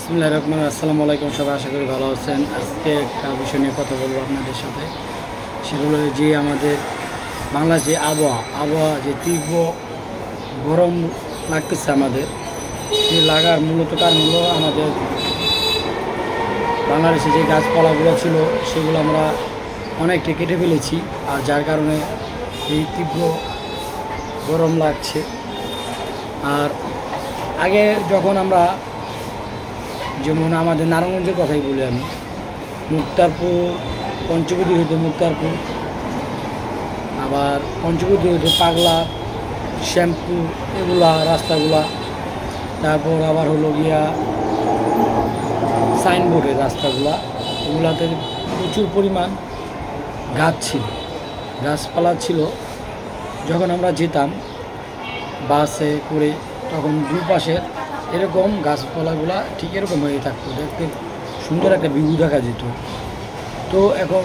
বিসমিল্লাহির রহমানির রহিম। আসসালামু আলাইকুম, সবাই আশা করি ভালো আছেন। আজকে একটা বিষয় নিয়ে কথা বলবো আপনাদের সাথে। সেগুলো যে আমাদের বাংলার যে আবহাওয়া যে তীব্র গরম লাগতেছে আমাদের, যে লাগার মূলত কারণ হলো আমাদের বাংলাদেশে যে গাছপালাগুলো ছিল সেগুলো আমরা অনেকটা কেটে ফেলেছি, আর যার কারণে এই তীব্র গরম লাগছে। আর আগে যখন আমরা, যেমন আমাদের নারায়ণগঞ্জের কথাই বলি আমি, মুক্তারপুর পঞ্চবটি হইতে মুক্তারপুর, আবার পঞ্চবটি হইতে পাগলা, শ্যামপুর, এগুলা রাস্তাগুলা, তারপর আবার হলো গিয়া সাইনবোর্ডের রাস্তাগুলা, এগুলাতে প্রচুর পরিমাণ গাছ ছিল, গাছপালা ছিল। যখন আমরা যেতাম বাসে করে, তখন দুপাশে এরকম গাছপালাগুলা ঠিক এরকম হয়ে থাকতো, দেখতে সুন্দর একটা ভিউ দেখা যেত। তো এখন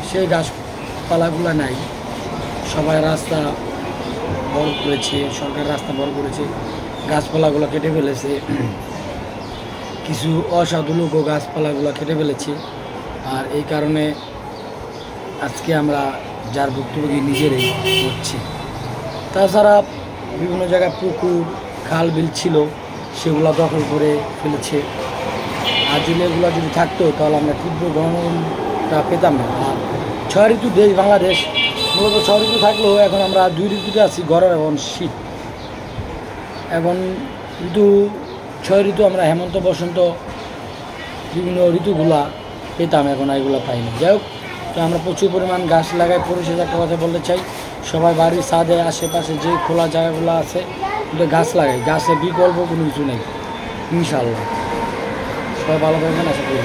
সেই গাছপালাগুলা নাই, সবাই রাস্তা বড় করেছে, সরকার রাস্তা বড় করেছে, গাছপালাগুলো কেটে ফেলেছে, কিছু অসাধু লোকও গাছপালাগুলো কেটে ফেলেছে। আর এই কারণে আজকে আমরা যার ভুক্তভোগী নিজেরাই হচ্ছি। তাছাড়া বিভিন্ন জায়গায় পুকুর খাল বিল ছিল, সেগুলো দখল করে ফেলেছে। আর যদি এগুলো যদি থাকতো তাহলে আমরা তীব্র গরমটা পেতাম না। আর 6 ঋতু দেশ বাংলাদেশ, মূলত 6 ঋতু থাকলেও এখন আমরা 2 ঋতুতে আছি, গরম এবং শীত। এখন ঋতু 6 ঋতু আমরা হেমন্ত বসন্ত বিভিন্ন ঋতুগুলা পেতাম, এখন এগুলো পাই না। যাই হোক, তো আমরা প্রচুর পরিমাণ গাছ লাগাই। পরিশেষে একটা কথা বলতে চাই, সবাই বাড়ির ছাদে আশেপাশে যে খোলা জায়গাগুলো আছে ওটা গাছ লাগাই, গাছের বিকল্প কোনো কিছু নেই। ইনশাআল্লাহ সবাই ভালো থাকবেন, আশা করি।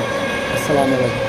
আসসালামু আলাইকুম।